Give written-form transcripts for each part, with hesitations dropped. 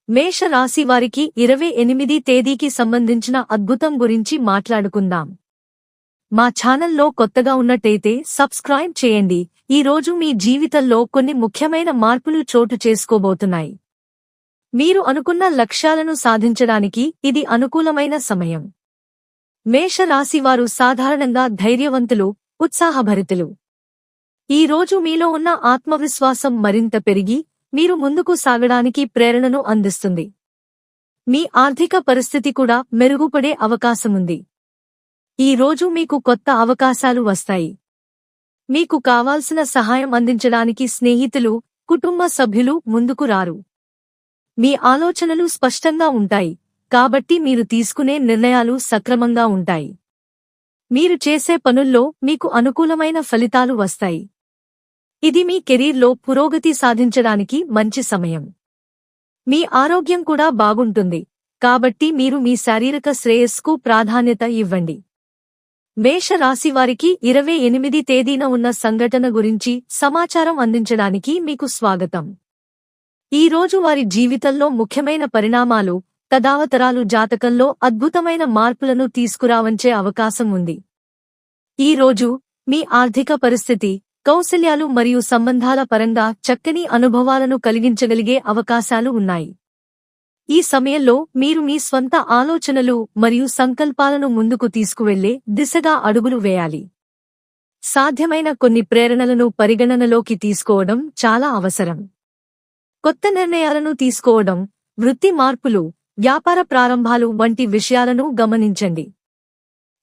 మేష రాశి వారికి 28 తేదీకి సంబంధించిన అద్భుతం గురించి మాట్లాడుకుందాం. మా ఛానల్లో కొత్తగా ఉన్నట్టయితే సబ్స్క్రైబ్ చేయండి. ఈ రోజు మీ జీవితంలో కొన్ని ముఖ్యమైన మార్పులు చోటు చేసుకోబోతున్నాయి. మీరు అనుకున్న లక్ష్యాలను సాధించడానికి ఇది అనుకూలమైన సమయం. మేష రాశివారు సాధారణంగా ధైర్యవంతులు, ఉత్సాహభరితులు. ఈ రోజు మీలో ఉన్న ఆత్మవిశ్వాసం మరింత పెరిగి మీరు ముందుకు సాగడానికి ప్రేరణను అందిస్తుంది. మీ ఆర్థిక పరిస్థితి కూడా మెరుగుపడే అవకాశముంది. ఈ రోజు మీకు కొత్త అవకాశాలు వస్తాయి. మీకు కావాల్సిన సహాయం అందించడానికి స్నేహితులు, కుటుంబ సభ్యులు ముందుకు రారు. మీ ఆలోచనలు స్పష్టంగా ఉంటాయి, కాబట్టి మీరు తీసుకునే నిర్ణయాలు సక్రమంగా ఉంటాయి. మీరు చేసే పనుల్లో మీకు అనుకూలమైన ఫలితాలు వస్తాయి. ఇది మీ కెరీర్లో పురోగతి సాధించడానికి మంచి సమయం. మీ ఆరోగ్యం కూడా బాగుంటుంది, కాబట్టి మీరు మీ శారీరక శ్రేయస్సుకు ప్రాధాన్యత ఇవ్వండి. మేష రాశివారికి 28 తేదీన ఉన్న సంఘటన గురించి సమాచారం అందించడానికి మీకు స్వాగతం. ఈ రోజు వారి జీవితంలో ముఖ్యమైన పరిణామాలు, తదనంతరాలు జాతకంలో అద్భుతమైన మార్పులను తీసుకురావచ్చే అవకాశం ఉంది. ఈ రోజు మీ ఆర్థిక పరిస్థితి, కౌశల్యాలు మరియు సంబంధాల పరంగా చక్కని అనుభవాలను కలిగించగలిగే అవకాశాలు ఉన్నాయి. ఈ సమయంలో మీరు మీ స్వంత ఆలోచనలు మరియు సంకల్పాలను ముందుకు తీసుకువెళ్లే దిశగా అడుగులు వేయాలి. సాధ్యమైన కొన్ని ప్రేరణలను పరిగణనలోకి తీసుకోవడం చాలా అవసరం. కొత్త నిర్ణయాలను తీసుకోవడం, వృత్తి మార్పులు, వ్యాపార ప్రారంభాలు వంటి విషయాలను గమనించండి.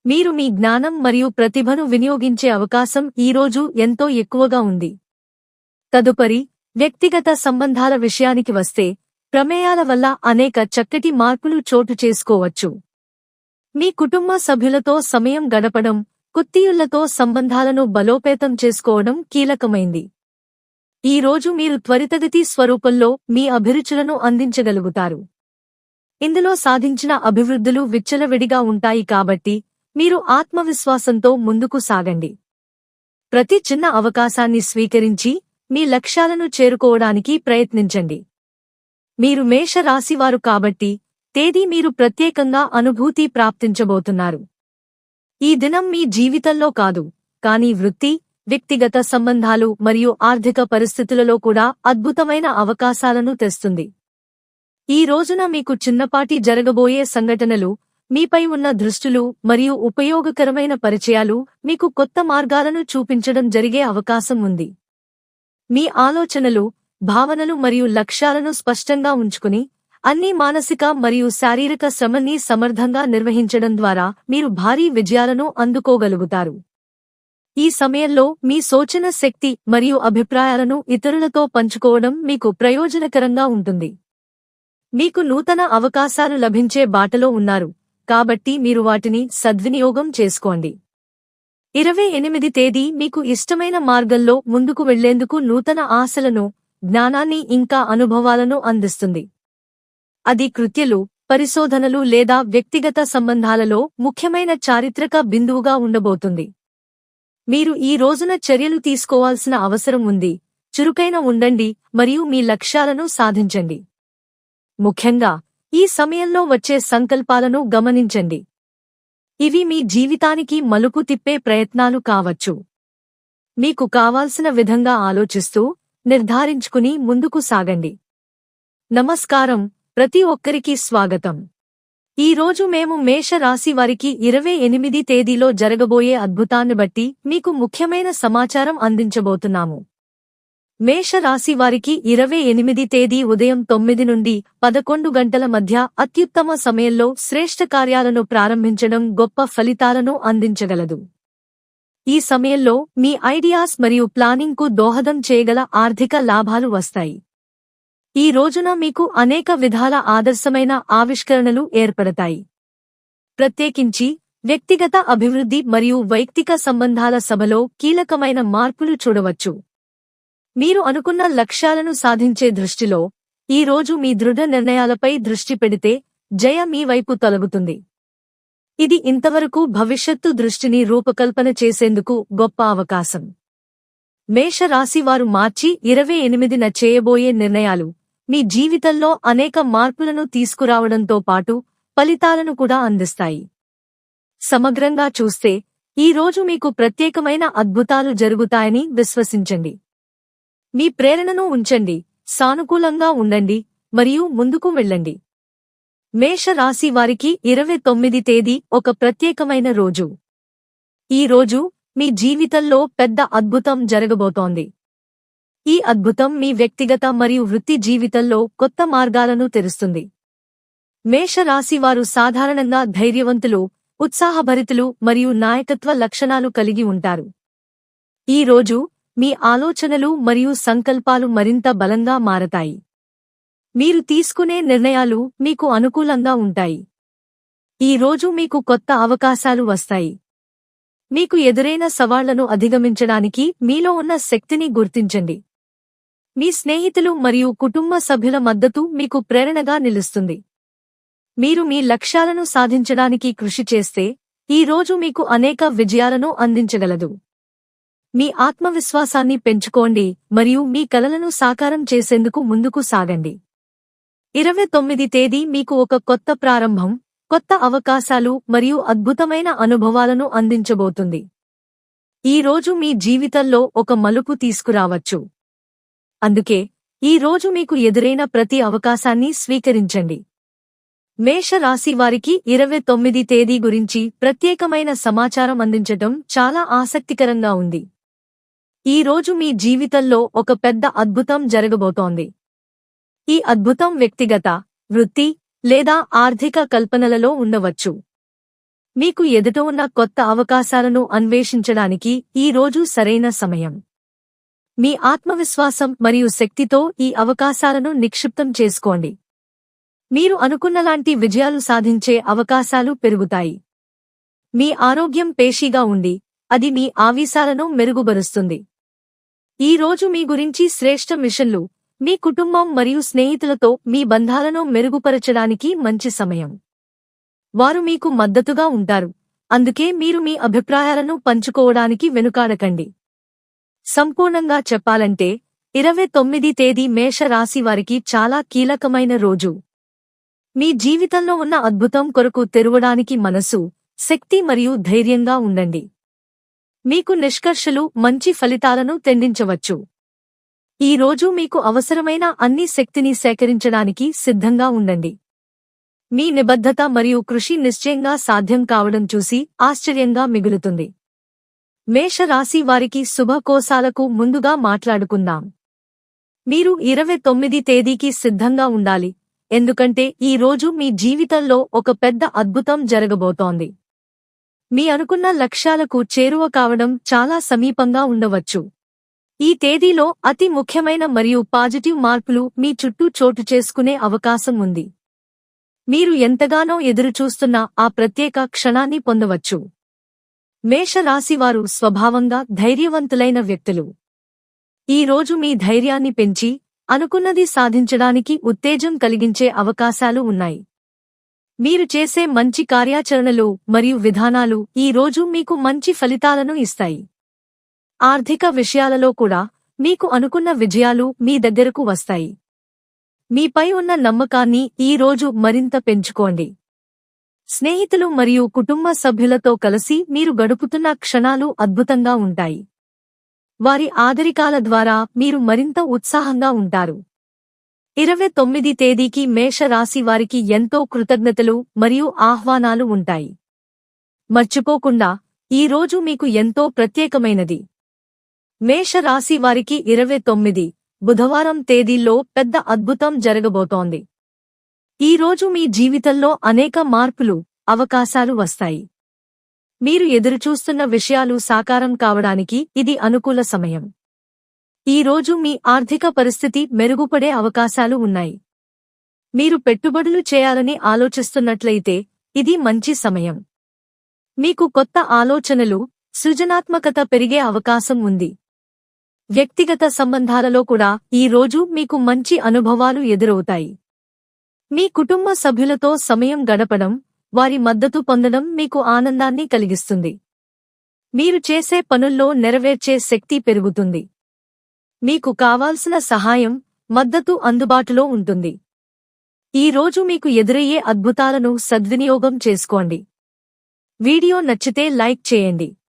మీరు మీ జ్ఞానం మరియు ప్రతిభను వినియోగించే అవకాశం ఈరోజు ఎంతో ఎక్కువగా ఉంది. తదుపరి, వ్యక్తిగత సంబంధాల విషయానికి వస్తే, ప్రమేయాల వల్ల అనేక చక్కటి మార్పులు చోటు చేసుకోవచ్చు. మీ కుటుంబ సభ్యులతో సమయం గడపడం, కుత్తీయులతో సంబంధాలను బలోపేతం చేసుకోవడం కీలకమైంది. ఈ రోజు మీరు త్వరితగతి స్వరూపంలో మీ అభిరుచులను అందించగలుగుతారు. ఇందులో సాధించిన అభివృద్ధులు విచ్చలవిడిగా ఉంటాయి, కాబట్టి మీరు ఆత్మవిశ్వాసంతో ముందుకు సాగండి. ప్రతి చిన్న అవకాశాన్ని స్వీకరించి మీ లక్ష్యాలను చేరుకోవడానికి ప్రయత్నించండి. మీరు మేష రాశివారు కాబట్టి తేదీ మీరు ప్రత్యేకంగా అనుభూతి ప్రాప్తించబోతున్నారు. ఈ దినం మీ జీవితంలో కాదు, కానీ వృత్తి, వ్యక్తిగత సంబంధాలు మరియు ఆర్థిక పరిస్థితులలో కూడా అద్భుతమైన అవకాశాలను తెస్తుంది. ఈ రోజున మీకు చిన్నపాటి జరగబోయే సంఘటనలు, మీపై ఉన్న దృష్టులు మరియు ఉపయోగకరమైన పరిచయాలు మీకు కొత్త మార్గాలను చూపించడం జరిగే అవకాశం ఉంది. మీ ఆలోచనలు, భావనలు మరియు లక్ష్యాలను స్పష్టంగా ఉంచుకుని, అన్ని మానసిక మరియు శారీరక శ్రమని సమర్థంగా నిర్వహించడం ద్వారా మీరు భారీ విజయాలను అందుకోగలుగుతారు. ఈ సమయంలో మీ సూచన శక్తి మరియు అభిప్రాయాలను ఇతరులతో పంచుకోవడం మీకు ప్రయోజనకరంగా ఉంటుంది. మీకు నూతన అవకాశాలు లభించే బాటలో ఉన్నారు, కాబట్టి మీరు వాటిని సద్వినియోగం చేసుకోండి. 28 తేదీ మీకు ఇష్టమైన మార్గంలో ముందుకు వెళ్లేందుకు నూతన ఆశలను, జ్ఞానాన్ని ఇంకా అనుభవాలను అందిస్తుంది. అది కృత్యలు, పరిశోధనలు లేదా వ్యక్తిగత సంబంధాలలో ముఖ్యమైన చారిత్రక బిందువుగా ఉండబోతుంది. మీరు ఈ రోజున చర్యలు తీసుకోవాల్సిన అవసరం ఉంది. చురుకైన ఉండండి మరియు మీ లక్ష్యాలను సాధించండి. ముఖ్యంగా ఈ సమయంలో వచ్చే సంకల్పాలను గమనించండి. ఇవి మీ జీవితానికి మలుపు తిప్పే ప్రయత్నాలు కావచ్చు. మీకు కావాల్సిన విధంగా ఆలోచిస్తూ, నిర్ధారించుకుని ముందుకు సాగండి. నమస్కారం, ప్రతి ఒక్కరికి స్వాగతం. ఈ రోజు మేము మేష రాశి వారికి 28 తేదీలో జరగబోయే అద్భుతాన్ని బట్టి మీకు ముఖ్యమైన సమాచారం అందించబోతున్నాము. మేష రాశి వారికి 28 తేదీ ఉదయం 9 నుండి 11 గంటల మధ్య అత్యుత్తమ సమయంలో శ్రేష్ఠ కార్యాలను ప్రారంభించడం గొప్ప ఫలితాలను అందించగలదు. ఈ సమయంలో మీ ఐడియాస్ మరియు ప్లానింగ్కు దోహదం చేయగల ఆర్థిక లాభాలు వస్తాయి. ఈ రోజున మీకు అనేక విధాల ఆదర్శమైన ఆవిష్కరణలు ఏర్పడతాయి. ప్రత్యేకించి వ్యక్తిగత అభివృద్ధి మరియు వైయక్తిక సంబంధాల సభలో కీలకమైన మార్పులు చూడవచ్చు. మీరు అనుకున్న లక్ష్యాలను సాధించే దృష్టిలో, ఈ రోజు మీ దృఢ నిర్ణయాలపై దృష్టి పెడితే జయ మీ వైపు తొలగుతుంది. ఇది ఇంతవరకు భవిష్యత్తు దృష్టిని రూపకల్పన చేసేందుకు గొప్ప అవకాశం. మేష రాశి వారు మార్చి 28న చేయబోయే నిర్ణయాలు మీ జీవితంలో అనేక మార్పులను తీసుకురావడంతో పాటు ఫలితాలను కూడా అందిస్తాయి. సమగ్రంగా చూస్తే ఈ రోజు మీకు ప్రత్యేకమైన అద్భుతాలు జరుగుతాయని విశ్వసించండి. మీ ప్రేరణను ఉంచండి, సానుకూలంగా ఉండండి మరియు ముందుకు వెళ్ళండి. మేష రాశి వారికి 29 తేదీ ఒక ప్రత్యేకమైన రోజు. ఈ రోజు మీ జీవితంలో పెద్ద అద్భుతం జరగబోతోంది. ఈ అద్భుతం మీ వ్యక్తిగత మరియు వృత్తి జీవితంలో కొత్త మార్గాలను తెరుస్తుంది. మేష రాశి వారు సాధారణంగా ధైర్యవంతులు, ఉత్సాహభరితులు మరియు నాయకత్వ లక్షణాలు కలిగి ఉంటారు. ఈ రోజు మీ ఆలోచనలు మరియు సంకల్పాలు మరింత బలంగా మారతాయి. మీరు తీసుకునే నిర్ణయాలు మీకు అనుకూలంగా ఉంటాయి. ఈ రోజు మీకు కొత్త అవకాశాలు వస్తాయి. మీకు ఎదురైన సవాళ్లను అధిగమించడానికి మీలో ఉన్న శక్తిని గుర్తించండి. మీ స్నేహితులు మరియు కుటుంబ సభ్యుల మద్దతు మీకు ప్రేరణగా నిలుస్తుంది. మీరు మీ లక్ష్యాలను సాధించడానికి కృషి చేస్తే ఈ రోజు మీకు అనేక విజయాలను అందించగలదు. మీ ఆత్మవిశ్వాసాన్ని పెంచుకోండి మరియు మీ కలలను సాకారం చేసేందుకు ముందుకు సాగండి. 29 తేదీ మీకు ఒక కొత్త ప్రారంభం, కొత్త అవకాశాలు మరియు అద్భుతమైన అనుభవాలను అందించబోతుంది. ఈ రోజు మీ జీవితంలో ఒక మలుపు తీసుకురావచ్చు. అందుకే ఈ రోజు మీకు ఎదురైన ప్రతి అవకాశాన్ని స్వీకరించండి. మేష రాశి వారికి 29 తేదీ గురించి ప్రత్యేకమైన సమాచారం అందించటం చాలా ఆసక్తికరంగా ఉంది. ఈ రోజు మీ జీవితంలో ఒక పెద్ద అద్భుతం జరగబోతోంది. ఈ అద్భుతం వ్యక్తిగత, వృత్తి లేదా ఆర్థిక కల్పనలలో ఉండవచ్చు. మీకు ఎదుట ఉన్న కొత్త అవకాశాలను అన్వేషించడానికి ఈ రోజు సరైన సమయం. మీ ఆత్మవిశ్వాసం మరియు శక్తితో ఈ అవకాశాలను నిక్షిప్తం చేసుకోండి. మీరు అనుకున్నలాంటి విజయాలు సాధించే అవకాశాలు పెరుగుతాయి. మీ ఆరోగ్యం పేషీగా ఉండి అది మీ ఆవేశాలను మెరుగుపరుస్తుంది. ఈ రోజు మీ గురించి శ్రేష్ఠ మిషన్లు, మీ కుటుంబం మరియు స్నేహితులతో మీ బంధాలను మెరుగుపరచడానికి మంచి సమయం. వారు మీకు మద్దతుగా ఉంటారు, అందుకే మీరు మీ అభిప్రాయాలను పంచుకోవడానికి వెనుకాడకండి. సంపూర్ణంగా చెప్పాలంటే 29 తేదీ మేష రాశి వారికి చాలా కీలకమైన రోజు. మీ జీవితంలో ఉన్న అద్భుతం కొరకు తెరవడానికి మనసు, శక్తి మరియు ధైర్యంగా ఉండండి. మీకు నిష్కర్షలు మంచి ఫలితాలను తెండించవచ్చు. ఈ రోజు మీకు అవసరమైన అన్ని శక్తిని సేకరించడానికి సిద్ధంగా ఉండండి. మీ నిబద్ధత మరియు కృషి నిశ్చయంగా సాధ్యం కావడం చూసి ఆశ్చర్యంగా మిగులుతుంది. మేష రాశి వారికి శుభకోశాలకు ముందుగా మాట్లాడుకుందాం. మీరు 29 తేదీకి సిద్ధంగా ఉండాలి, ఎందుకంటే ఈ రోజు మీ జీవితంలో ఒక పెద్ద అద్భుతం జరగబోతోంది. మీ అనుకున్న లక్ష్యాలకు చేరువ కావడం చాలా సమీపంగా ఉండవచ్చు. ఈ తేదీలో అతి ముఖ్యమైన మరియు పాజిటివ్ మార్పులు మీ చుట్టూ చోటు చేసుకునే అవకాశం ఉంది. మీరు ఎంతగానో ఎదురుచూస్తున్న ఆ ప్రత్యేక క్షణాన్ని పొందవచ్చు. మేష రాశివారు స్వభావంగా ధైర్యవంతులైన వ్యక్తులు. ఈ రోజు మీ ధైర్యాన్ని పెంచి అనుకున్నది సాధించడానికి ఉత్తేజం కలిగించే అవకాశాలు ఉన్నాయి. మీరు చేసే మంచి కార్యాచరణలు మరియు విధానాలు ఈ రోజు మీకు మంచి ఫలితాలను ఇస్తాయి. ఆర్థిక విషయాలలో కూడా మీకు అనుకున్న విజయాలు మీ దగ్గరకు వస్తాయి. మీపై ఉన్న నమ్మకాన్ని ఈ రోజు మరింత పెంచుకోండి. స్నేహితులు మరియు కుటుంబ సభ్యులతో కలిసి మీరు గడుపుతున్న క్షణాలు అద్భుతంగా ఉంటాయి. వారి ఆదరికాల ద్వారా మీరు మరింత ఉత్సాహంగా ఉంటారు. 29 తేదీకి మేష రాశి వారికి ఎంతో కృతజ్ఞతలు మరియు ఆహ్వానాలు ఉంటాయి. మర్చిపోకుండా ఈ రోజు మీకు ఎంతో ప్రత్యేకమైనది. మేష రాశి వారికి 29 బుధవారం తేదీల్లో పెద్ద అద్భుతం జరగబోతోంది. ఈ రోజు మీ జీవితంలో అనేక మార్పులు, అవకాశాలు వస్తాయి. మీరు ఎదురుచూస్తున్న విషయాలు సాకారం కావడానికి ఇది అనుకూల సమయం. ఈ రోజు మీ ఆర్థిక పరిస్థితి మెరుగుపడే అవకాశాలు ఉన్నాయి. మీరు పెట్టుబడులు చేయాలని ఆలోచిస్తున్నట్లయితే ఇది మంచి సమయం. మీకు కొత్త ఆలోచనలు, సృజనాత్మకత పెరిగే అవకాశం ఉంది. వ్యక్తిగత సంబంధాలలో కూడా ఈ రోజు మీకు మంచి అనుభవాలు ఎదురవుతాయి. మీ కుటుంబ సభ్యులతో సమయం గడపడం, వారి మద్దతు పొందడం మీకు ఆనందాన్ని కలిగిస్తుంది. మీరు చేసే పనుల్లో నెరవేర్చే శక్తి పెరుగుతుంది. మీకు కావాల్సిన సహాయం మద్దతు అందుబాటులో ఉంటుంది. ఈ రోజు మీకు ఎదురయ్యే అద్భుతాలను సద్వినియోగం చేసుకోండి. వీడియో నచ్చితే లైక్ చేయండి.